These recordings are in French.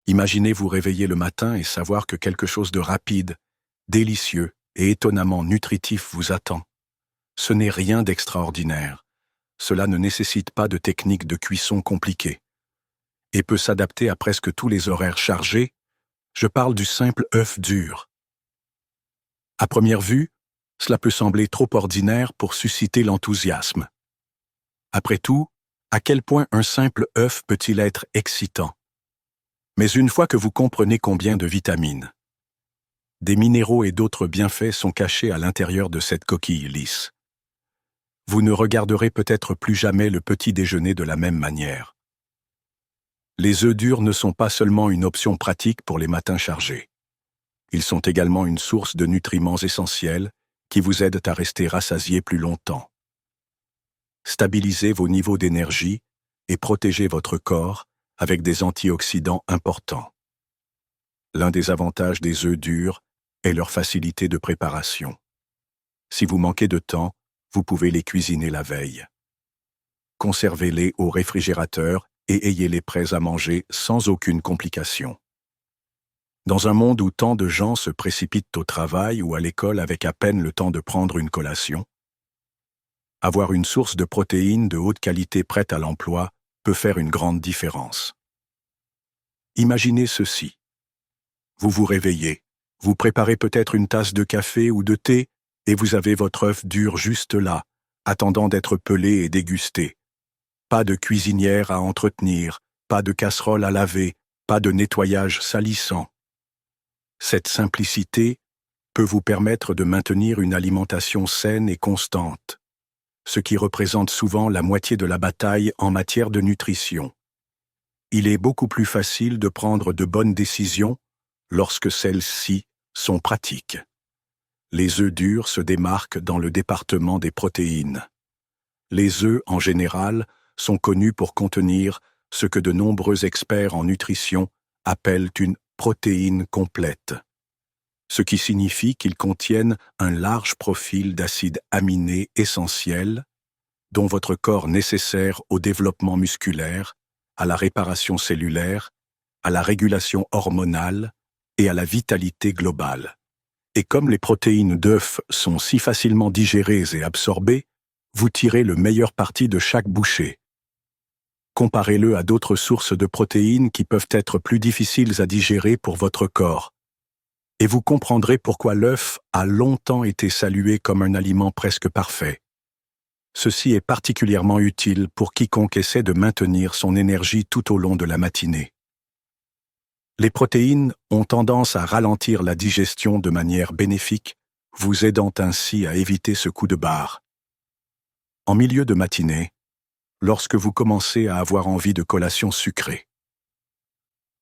Imaginez vous réveiller le matin et savoir que quelque chose de rapide, délicieux et étonnamment nutritif vous attend. Ce n'est rien d'extraordinaire. Cela ne nécessite pas de technique de cuisson compliquée et peut s'adapter à presque tous les horaires chargés. Je parle du simple œuf dur. À première vue, cela peut sembler trop ordinaire pour susciter l'enthousiasme. Après tout, à quel point un simple œuf peut-il être excitant? Mais une fois que vous comprenez combien de vitamines, des minéraux et d'autres bienfaits sont cachés à l'intérieur de cette coquille lisse, vous ne regarderez peut-être plus jamais le petit déjeuner de la même manière. Les œufs durs ne sont pas seulement une option pratique pour les matins chargés. Ils sont également une source de nutriments essentiels qui vous aident à rester rassasié plus longtemps. Stabilisez vos niveaux d'énergie et protégez votre corps avec des antioxydants importants. L'un des avantages des œufs durs est leur facilité de préparation. Si vous manquez de temps, vous pouvez les cuisiner la veille. Conservez-les au réfrigérateur et ayez-les prêts à manger sans aucune complication. Dans un monde où tant de gens se précipitent au travail ou à l'école avec à peine le temps de prendre une collation, avoir une source de protéines de haute qualité prête à l'emploi peut faire une grande différence. Imaginez ceci. Vous vous réveillez, vous préparez peut-être une tasse de café ou de thé et vous avez votre œuf dur juste là, attendant d'être pelé et dégusté. Pas de cuisinière à entretenir, pas de casserole à laver, pas de nettoyage salissant. Cette simplicité peut vous permettre de maintenir une alimentation saine et constante, ce qui représente souvent la moitié de la bataille en matière de nutrition. Il est beaucoup plus facile de prendre de bonnes décisions lorsque celles-ci sont pratiques. Les œufs durs se démarquent dans le département des protéines. Les œufs, en général, sont connus pour contenir ce que de nombreux experts en nutrition appellent une protéine complète, ce qui signifie qu'ils contiennent un large profil d'acides aminés essentiels dont votre corps nécessaire au développement musculaire, à la réparation cellulaire, à la régulation hormonale et à la vitalité globale. Et comme les protéines d'œufs sont si facilement digérées et absorbées, vous tirez le meilleur parti de chaque bouchée. Comparez-le à d'autres sources de protéines qui peuvent être plus difficiles à digérer pour votre corps. Et vous comprendrez pourquoi l'œuf a longtemps été salué comme un aliment presque parfait. Ceci est particulièrement utile pour quiconque essaie de maintenir son énergie tout au long de la matinée. Les protéines ont tendance à ralentir la digestion de manière bénéfique, vous aidant ainsi à éviter ce coup de barre. En milieu de matinée, lorsque vous commencez à avoir envie de collations sucrées.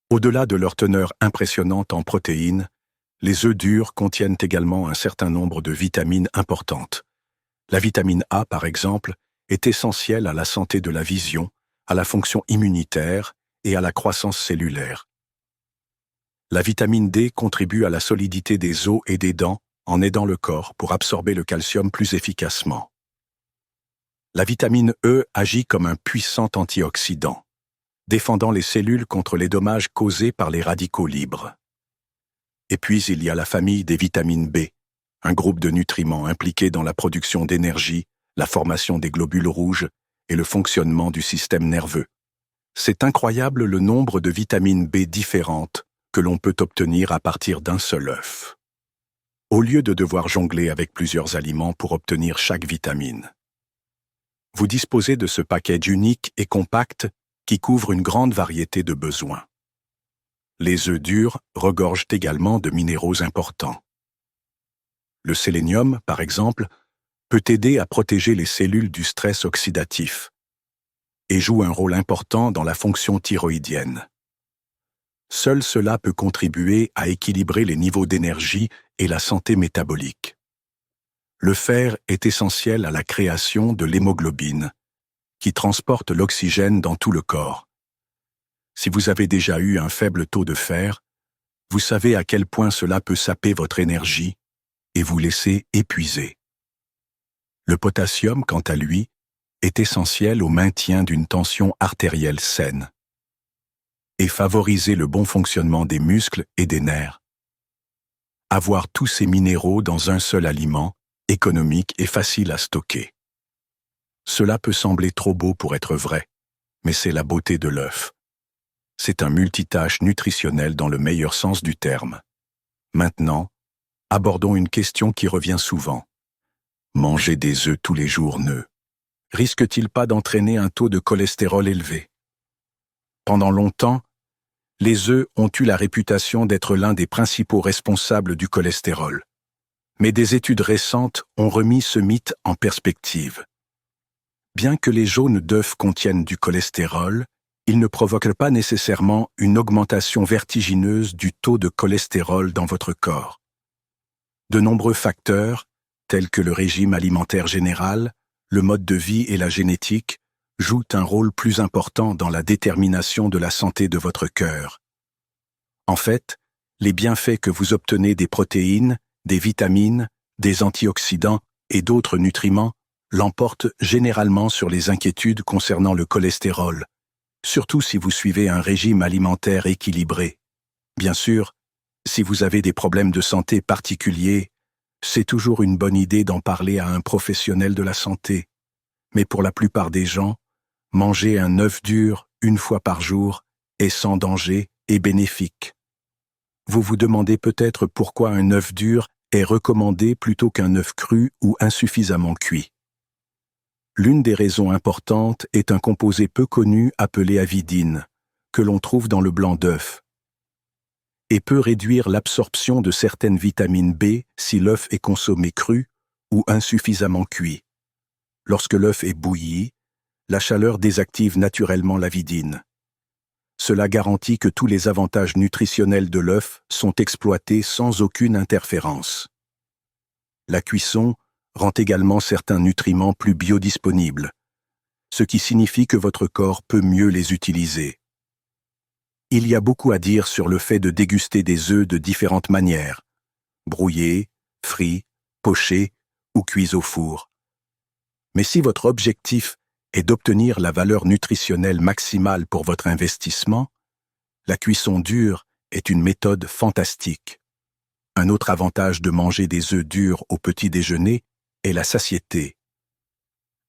Au-delà de leur teneur impressionnante en protéines, les œufs durs contiennent également un certain nombre de vitamines importantes. La vitamine A, par exemple, est essentielle à la santé de la vision, à la fonction immunitaire et à la croissance cellulaire. La vitamine D contribue à la solidité des os et des dents en aidant le corps pour absorber le calcium plus efficacement. La vitamine E agit comme un puissant antioxydant, défendant les cellules contre les dommages causés par les radicaux libres. Et puis il y a la famille des vitamines B, un groupe de nutriments impliqués dans la production d'énergie, la formation des globules rouges et le fonctionnement du système nerveux. C'est incroyable le nombre de vitamines B différentes que l'on peut obtenir à partir d'un seul œuf. Au lieu de devoir jongler avec plusieurs aliments pour obtenir chaque vitamine, vous disposez de ce package unique et compact qui couvre une grande variété de besoins. Les œufs durs regorgent également de minéraux importants. Le sélénium, par exemple, peut aider à protéger les cellules du stress oxydatif et joue un rôle important dans la fonction thyroïdienne. Seul cela peut contribuer à équilibrer les niveaux d'énergie et la santé métabolique. Le fer est essentiel à la création de l'hémoglobine, qui transporte l'oxygène dans tout le corps. Si vous avez déjà eu un faible taux de fer, vous savez à quel point cela peut saper votre énergie et vous laisser épuisé. Le potassium, quant à lui, est essentiel au maintien d'une tension artérielle saine. et favoriser le bon fonctionnement des muscles et des nerfs. Avoir tous ces minéraux dans un seul aliment, économique et facile à stocker. Cela peut sembler trop beau pour être vrai, mais c'est la beauté de l'œuf. C'est un multitâche nutritionnel dans le meilleur sens du terme. Maintenant, abordons une question qui revient souvent. Manger des œufs tous les jours risque-t-il pas d'entraîner un taux de cholestérol élevé? Pendant longtemps, les œufs ont eu la réputation d'être l'un des principaux responsables du cholestérol. Mais des études récentes ont remis ce mythe en perspective. Bien que les jaunes d'œufs contiennent du cholestérol, ils ne provoquent pas nécessairement une augmentation vertigineuse du taux de cholestérol dans votre corps. De nombreux facteurs, tels que le régime alimentaire général, le mode de vie et la génétique, jouent un rôle plus important dans la détermination de la santé de votre cœur. En fait, les bienfaits que vous obtenez des protéines, des vitamines, des antioxydants et d'autres nutriments l'emportent généralement sur les inquiétudes concernant le cholestérol, surtout si vous suivez un régime alimentaire équilibré. Bien sûr, si vous avez des problèmes de santé particuliers, c'est toujours une bonne idée d'en parler à un professionnel de la santé. Mais pour la plupart des gens, manger un œuf dur une fois par jour est sans danger et bénéfique. Vous vous demandez peut-être pourquoi un œuf dur est recommandé plutôt qu'un œuf cru ou insuffisamment cuit. L'une des raisons importantes est un composé peu connu appelé avidine, que l'on trouve dans le blanc d'œuf, et peut réduire l'absorption de certaines vitamines B si l'œuf est consommé cru ou insuffisamment cuit. Lorsque l'œuf est bouilli, la chaleur désactive naturellement l'avidine. Cela garantit que tous les avantages nutritionnels de l'œuf sont exploités sans aucune interférence. La cuisson rend également certains nutriments plus biodisponibles, ce qui signifie que votre corps peut mieux les utiliser. Il y a beaucoup à dire sur le fait de déguster des œufs de différentes manières, brouillés, frits, pochés ou cuits au four. Mais si votre objectif est d'obtenir la valeur nutritionnelle maximale pour votre investissement, la cuisson dure est une méthode fantastique. Un autre avantage de manger des œufs durs au petit déjeuner est la satiété.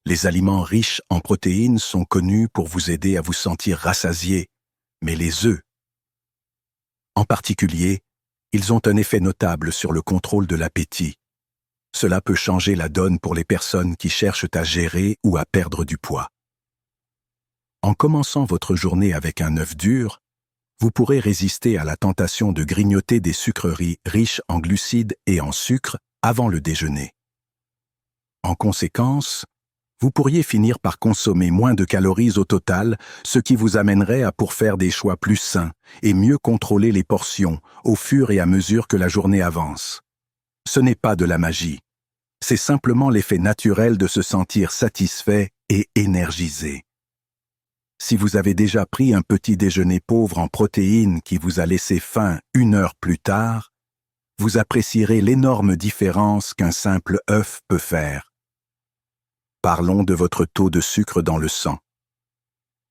Les aliments riches en protéines sont connus pour vous aider à vous sentir rassasié, mais les œufs, en particulier, ils ont un effet notable sur le contrôle de l'appétit. Cela peut changer la donne pour les personnes qui cherchent à gérer ou à perdre du poids. En commençant votre journée avec un œuf dur, vous pourrez résister à la tentation de grignoter des sucreries riches en glucides et en sucre avant le déjeuner. En conséquence, vous pourriez finir par consommer moins de calories au total, ce qui vous amènerait à faire des choix plus sains et mieux contrôler les portions au fur et à mesure que la journée avance. Ce n'est pas de la magie, c'est simplement l'effet naturel de se sentir satisfait et énergisé. Si vous avez déjà pris un petit déjeuner pauvre en protéines qui vous a laissé faim 1 heure plus tard, vous apprécierez l'énorme différence qu'un simple œuf peut faire. Parlons de votre taux de sucre dans le sang.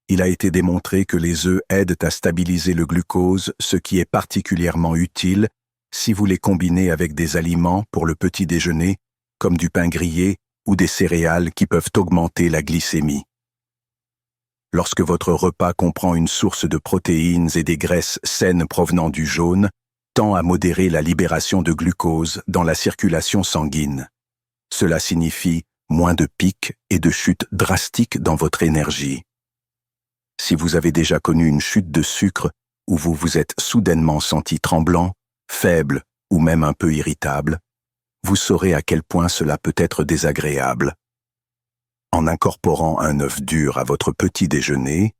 Il a été démontré que les œufs aident à stabiliser le glucose, ce qui est particulièrement utile si vous les combinez avec des aliments pour le petit déjeuner, comme du pain grillé ou des céréales qui peuvent augmenter la glycémie. Lorsque votre repas comprend une source de protéines et des graisses saines provenant du jaune, tend à modérer la libération de glucose dans la circulation sanguine. Cela signifie moins de pics et de chutes drastiques dans votre énergie. Si vous avez déjà connu une chute de sucre où vous vous êtes soudainement senti tremblant, faible ou même un peu irritable, vous saurez à quel point cela peut être désagréable. En incorporant un œuf dur à votre petit déjeuner,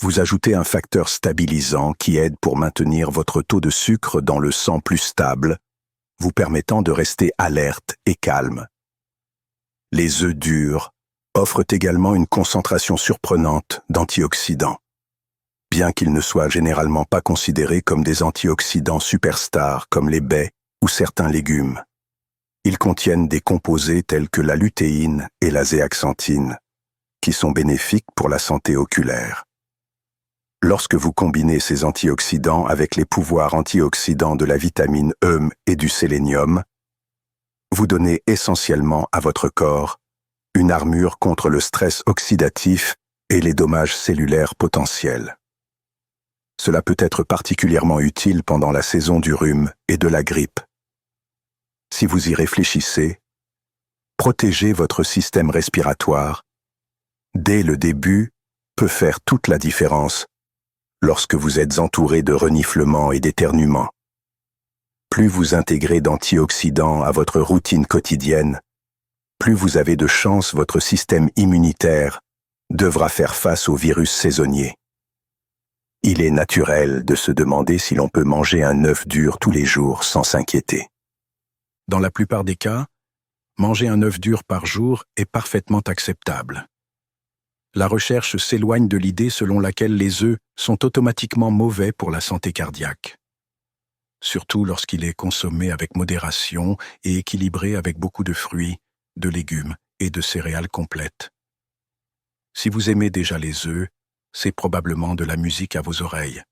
vous ajoutez un facteur stabilisant qui aide pour maintenir votre taux de sucre dans le sang plus stable, vous permettant de rester alerte et calme. Les œufs durs offrent également une concentration surprenante d'antioxydants. Bien qu'ils ne soient généralement pas considérés comme des antioxydants superstars comme les baies ou certains légumes, ils contiennent des composés tels que la lutéine et la zéaxanthine, qui sont bénéfiques pour la santé oculaire. Lorsque vous combinez ces antioxydants avec les pouvoirs antioxydants de la vitamine E et du sélénium, vous donnez essentiellement à votre corps une armure contre le stress oxydatif et les dommages cellulaires potentiels. Cela peut être particulièrement utile pendant la saison du rhume et de la grippe. Si vous y réfléchissez, protéger votre système respiratoire, dès le début, peut faire toute la différence lorsque vous êtes entouré de reniflements et d'éternuements. Plus vous intégrez d'antioxydants à votre routine quotidienne, plus vous avez de chances votre système immunitaire devra faire face aux virus saisonniers. Il est naturel de se demander si l'on peut manger un œuf dur tous les jours sans s'inquiéter. Dans la plupart des cas, manger un œuf dur par jour est parfaitement acceptable. La recherche s'éloigne de l'idée selon laquelle les œufs sont automatiquement mauvais pour la santé cardiaque, surtout lorsqu'il est consommé avec modération et équilibré avec beaucoup de fruits, de légumes et de céréales complètes. Si vous aimez déjà les œufs, c'est probablement de la musique à vos oreilles.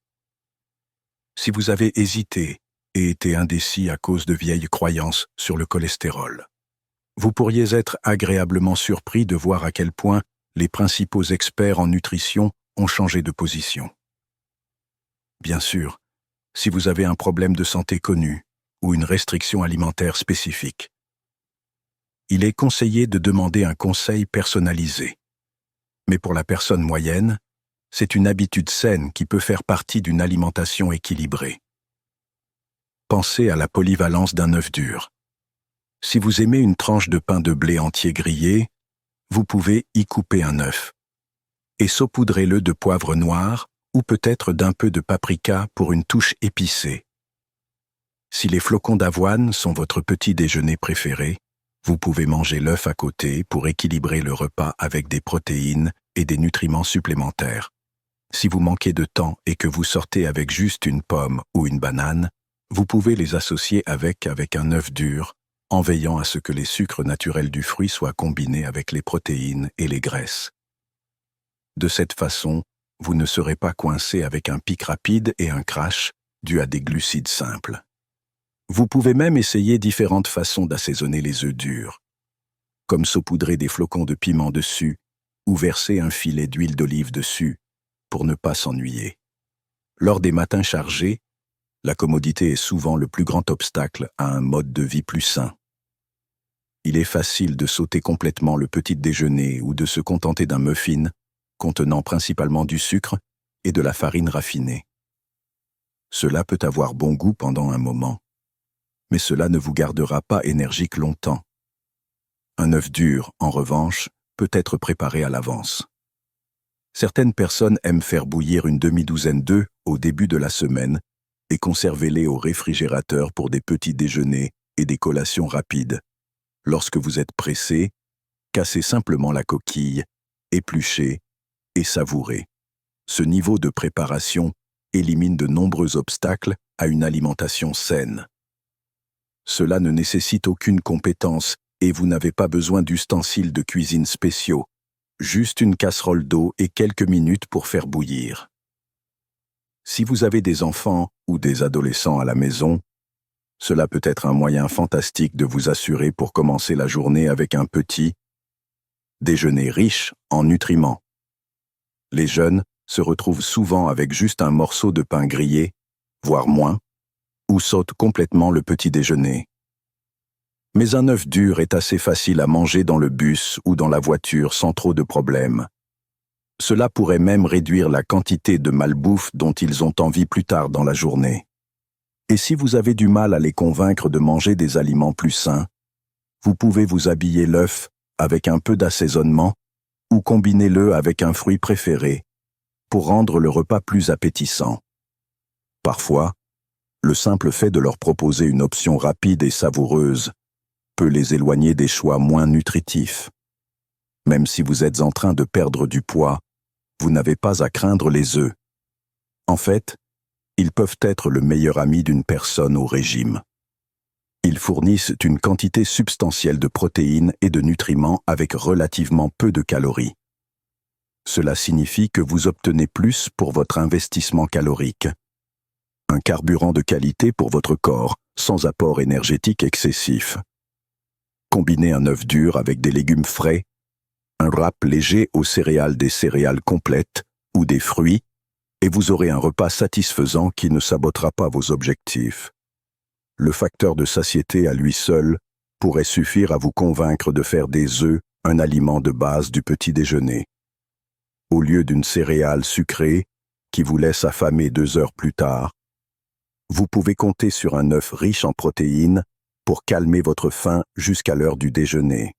Si vous avez hésité et été indécis à cause de vieilles croyances sur le cholestérol, vous pourriez être agréablement surpris de voir à quel point les principaux experts en nutrition ont changé de position. Bien sûr, si vous avez un problème de santé connu ou une restriction alimentaire spécifique, il est conseillé de demander un conseil personnalisé. Mais pour la personne moyenne, c'est une habitude saine qui peut faire partie d'une alimentation équilibrée. Pensez à la polyvalence d'un œuf dur. Si vous aimez une tranche de pain de blé entier grillé, vous pouvez y couper un œuf et saupoudrez-le de poivre noir ou peut-être d'un peu de paprika pour une touche épicée. Si les flocons d'avoine sont votre petit déjeuner préféré, vous pouvez manger l'œuf à côté pour équilibrer le repas avec des protéines et des nutriments supplémentaires. Si vous manquez de temps et que vous sortez avec juste une pomme ou une banane, vous pouvez les associer avec un œuf dur, en veillant à ce que les sucres naturels du fruit soient combinés avec les protéines et les graisses. De cette façon, vous ne serez pas coincé avec un pic rapide et un crash dû à des glucides simples. Vous pouvez même essayer différentes façons d'assaisonner les œufs durs, comme saupoudrer des flocons de piment dessus ou verser un filet d'huile d'olive dessus pour ne pas s'ennuyer. Lors des matins chargés, la commodité est souvent le plus grand obstacle à un mode de vie plus sain. Il est facile de sauter complètement le petit déjeuner ou de se contenter d'un muffin contenant principalement du sucre et de la farine raffinée. Cela peut avoir bon goût pendant un moment, mais cela ne vous gardera pas énergique longtemps. Un œuf dur, en revanche, peut être préparé à l'avance. Certaines personnes aiment faire bouillir une demi-douzaine d'œufs au début de la semaine et conservez-les au réfrigérateur pour des petits déjeuners et des collations rapides. Lorsque vous êtes pressé, cassez simplement la coquille, épluchez et savourez. Ce niveau de préparation élimine de nombreux obstacles à une alimentation saine. Cela ne nécessite aucune compétence et vous n'avez pas besoin d'ustensiles de cuisine spéciaux, juste une casserole d'eau et quelques minutes pour faire bouillir. Si vous avez des enfants ou des adolescents à la maison, cela peut être un moyen fantastique de vous assurer pour commencer la journée avec un petit déjeuner riche en nutriments. Les jeunes se retrouvent souvent avec juste un morceau de pain grillé, voire moins, ou sautent complètement le petit déjeuner. Mais un œuf dur est assez facile à manger dans le bus ou dans la voiture sans trop de problèmes. Cela pourrait même réduire la quantité de malbouffe dont ils ont envie plus tard dans la journée. Et si vous avez du mal à les convaincre de manger des aliments plus sains, vous pouvez vous habiller l'œuf avec un peu d'assaisonnement ou combinez-le avec un fruit préféré pour rendre le repas plus appétissant. Parfois, le simple fait de leur proposer une option rapide et savoureuse peut les éloigner des choix moins nutritifs. Même si vous êtes en train de perdre du poids, vous n'avez pas à craindre les œufs. En fait, ils peuvent être le meilleur ami d'une personne au régime. Ils fournissent une quantité substantielle de protéines et de nutriments avec relativement peu de calories. Cela signifie que vous obtenez plus pour votre investissement calorique. Un carburant de qualité pour votre corps, sans apport énergétique excessif. Combinez un œuf dur avec des légumes frais, un wrap léger aux céréales des céréales complètes ou des fruits, et vous aurez un repas satisfaisant qui ne sabotera pas vos objectifs. Le facteur de satiété à lui seul pourrait suffire à vous convaincre de faire des œufs un aliment de base du petit déjeuner. Au lieu d'une céréale sucrée qui vous laisse affamer 2 heures plus tard, vous pouvez compter sur un œuf riche en protéines pour calmer votre faim jusqu'à l'heure du déjeuner.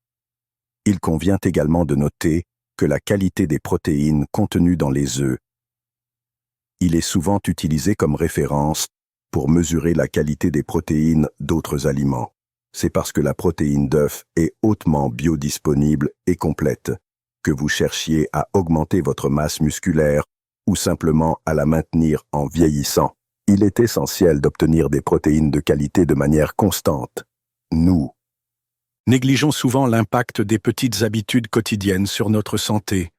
Il convient également de noter que la qualité des protéines contenues dans les œufs. Il est souvent utilisé comme référence pour mesurer la qualité des protéines d'autres aliments. C'est parce que la protéine d'œuf est hautement biodisponible et complète que vous cherchiez à augmenter votre masse musculaire ou simplement à la maintenir en vieillissant. Il est essentiel d'obtenir des protéines de qualité de manière constante. Nous négligeons souvent l'impact des petites habitudes quotidiennes sur notre santé.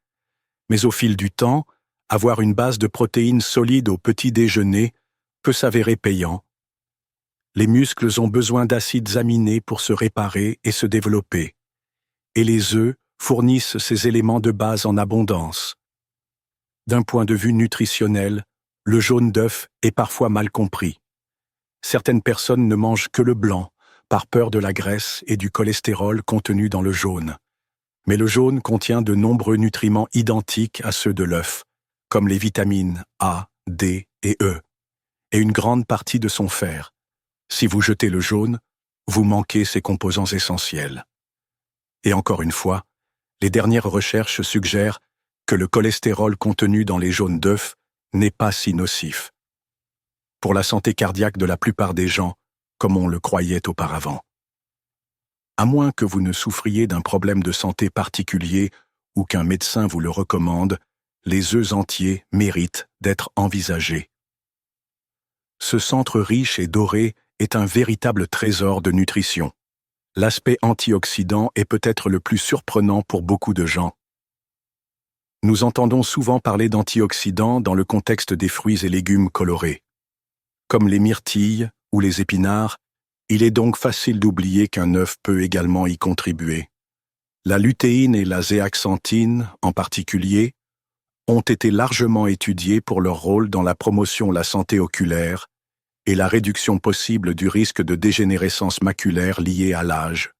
Mais au fil du temps, avoir une base de protéines solide au petit déjeuner peut s'avérer payant. Les muscles ont besoin d'acides aminés pour se réparer et se développer. Et les œufs fournissent ces éléments de base en abondance. D'un point de vue nutritionnel, le jaune d'œuf est parfois mal compris. Certaines personnes ne mangent que le blanc, par peur de la graisse et du cholestérol contenus dans le jaune. Mais le jaune contient de nombreux nutriments identiques à ceux de l'œuf, comme les vitamines A, D et E, et une grande partie de son fer. Si vous jetez le jaune, vous manquez ces composants essentiels. Et encore une fois, les dernières recherches suggèrent que le cholestérol contenu dans les jaunes d'œufs n'est pas si nocif pour la santé cardiaque de la plupart des gens, comme on le croyait auparavant. À moins que vous ne souffriez d'un problème de santé particulier ou qu'un médecin vous le recommande, les œufs entiers méritent d'être envisagés. Ce centre riche et doré est un véritable trésor de nutrition. L'aspect antioxydant est peut-être le plus surprenant pour beaucoup de gens. Nous entendons souvent parler d'antioxydants dans le contexte des fruits et légumes colorés. Comme les myrtilles ou les épinards, il est donc facile d'oublier qu'un œuf peut également y contribuer. La lutéine et la zéaxanthine, en particulier, ont été largement étudiées pour leur rôle dans la promotion de la santé oculaire et la réduction possible du risque de dégénérescence maculaire liée à l'âge.